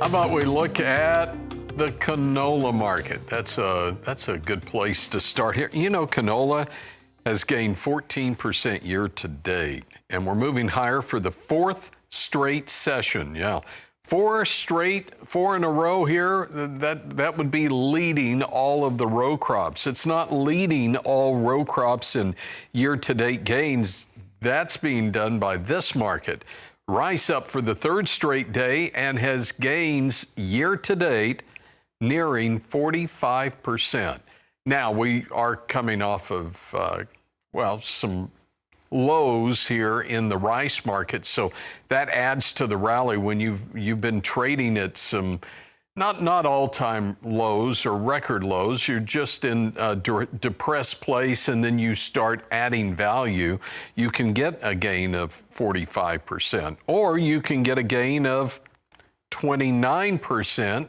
How about we look at the canola market? That's a good place to start here. You know, canola has gained 14% year to date, and we're moving higher for the fourth straight session. Yeah, four in a row here. That would be leading all of the row crops. It's not leading all row crops in year to date gains. That's being done by this market. Rice up for the third straight day and has gains year to date nearing 45%. Now we are coming off of, some lows here in the rice market. So that adds to the rally when you've been trading at some not all-time lows or record lows. You're just in a depressed place, and then you start adding value. You can get a gain of 45%, or you can get a gain of 29%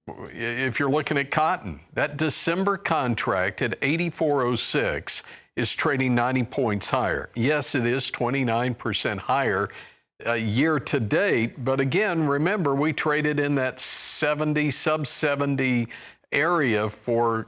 if you're looking at cotton. That December contract at 84.06 is trading 90 points higher. Yes, it is 29% higher year to date, but again, remember, we traded in that sub 70 area for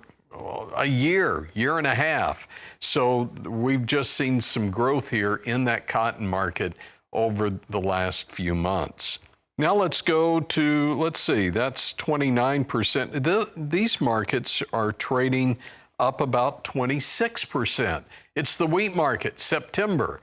a year and a half. So we've just seen some growth here in that cotton market over the last few months. Now let's go to, that's 29%. These markets are trading up about 26%. It's the wheat market, September.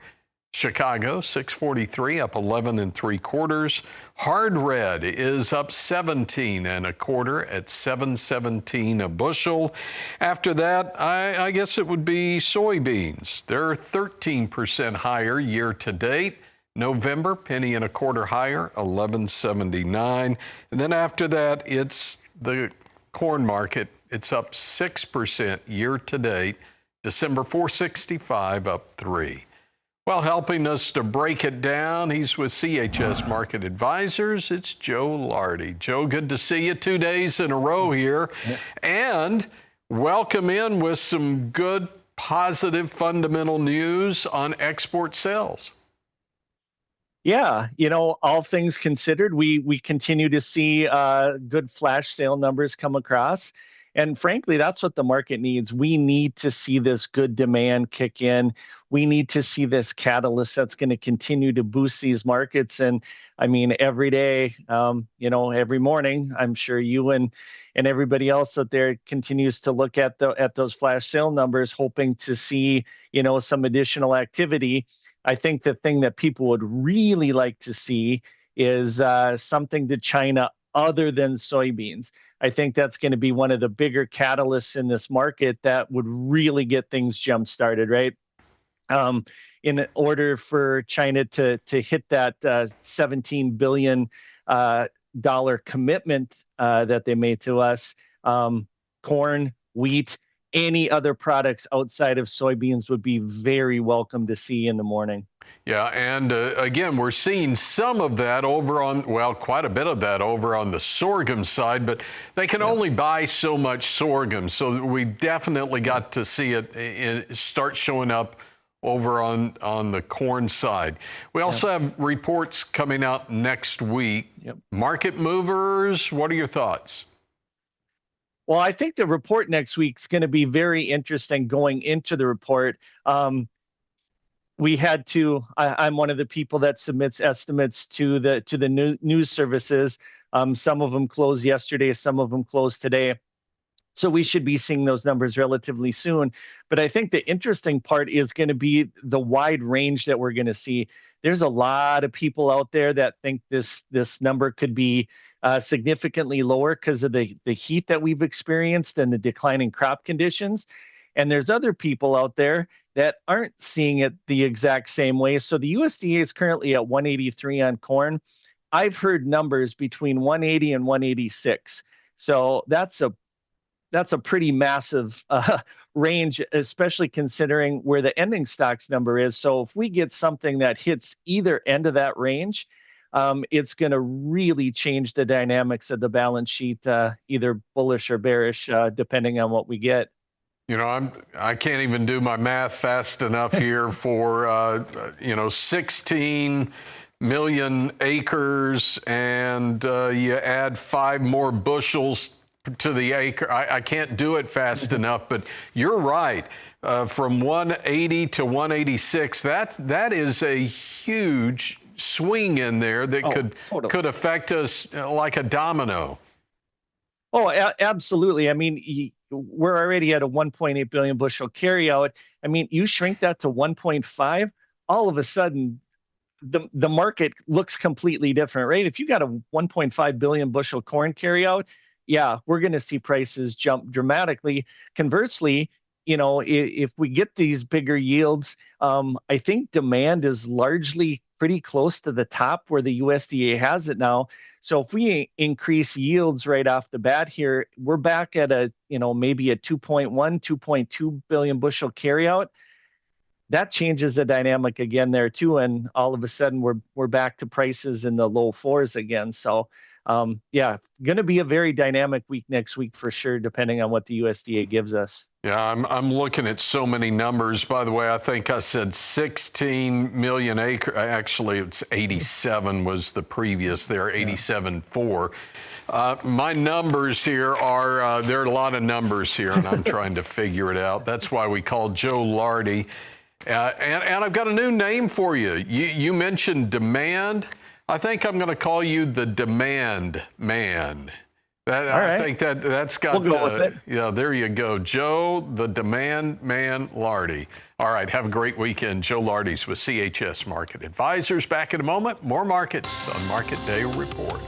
Chicago, 643, up 11 3/4. Hard red is up 17 1/4 at 717 a bushel. After that, I guess it would be soybeans. They're 13% higher year to date. November, penny and a quarter higher, 11.79. And then after that, it's the corn market. It's up 6% year to date. December, 465, up 3. Well, helping us to break it down, he's with CHS Market Advisors. It's Joe Lardy. Joe, good to see you 2 days in a row here. Yeah. And welcome in with some good, positive, fundamental news on export sales. Yeah, all things considered, we continue to see good flash sale numbers come across. And frankly, that's what the market needs. We need to see this good demand kick in. We need to see this catalyst that's going to continue to boost these markets. And I mean, every day, every morning, I'm sure you and everybody else out there continues to look at those flash sale numbers, hoping to see, some additional activity. I think the thing that people would really like to see is something to China other than soybeans. I think that's going to be one of the bigger catalysts in this market that would really get things jump started, right? In order for China to hit that $17 billion commitment that they made to us, corn, wheat, any other products outside of soybeans would be very welcome to see in the morning. Yeah, and again, we're seeing some of that quite a bit of that over on the sorghum side, but they can only buy so much sorghum. So we definitely got to see it start showing up over on the corn side. We also have reports coming out next week. Yep. Market movers, what are your thoughts? Well, I think the report next week is going to be very interesting going into the report. I'm one of the people that submits estimates to the news services. Some of them closed yesterday, some of them closed today. So we should be seeing those numbers relatively soon. But I think the interesting part is going to be the wide range that we're going to see. There's a lot of people out there that think this number could be significantly lower because of the heat that we've experienced and the declining crop conditions. And there's other people out there that aren't seeing it the exact same way. So the USDA is currently at 183 on corn. I've heard numbers between 180 and 186. So that's a pretty massive range, especially considering where the ending stocks number is. So if we get something that hits either end of that range, it's going to really change the dynamics of the balance sheet, either bullish or bearish, depending on what we get. I can't even do my math fast enough here for 16 million acres and you add 5 more bushels to the acre. I can't do it fast enough, but you're right. From 180 to 186, that is a huge swing in there that could affect us like a domino. Oh, absolutely. I mean, we're already at a 1.8 billion bushel carryout. I mean, you shrink that to 1.5, all of a sudden, the market looks completely different, right? If you got a 1.5 billion bushel corn carryout, yeah, we're going to see prices jump dramatically. Conversely, if we get these bigger yields, I think demand is largely pretty close to the top where the USDA has it now. So if we increase yields right off the bat here, we're back at maybe a 2.1, 2.2 billion bushel carryout. That changes the dynamic again there too, and all of a sudden we're back to prices in the low 4s again. So yeah, going to be a very dynamic week next week for sure, depending on what the USDA gives us. Yeah, I'm looking at so many numbers. By the way, I think I said 16 million acres. Actually, it's 87 was the previous there, 87.4. My numbers here are, there are a lot of numbers here, and I'm trying to figure it out. That's why we call Joe Lardy. And I've got a new name for you. You mentioned demand. I think I'm going to call you the Demand Man. I think that's got, we'll go with it. Yeah, there you go. Joe, the Demand Man Lardy. All right, have a great weekend. Joe Lardy's with CHS Market Advisors. Back in a moment, more markets on Market Day Report.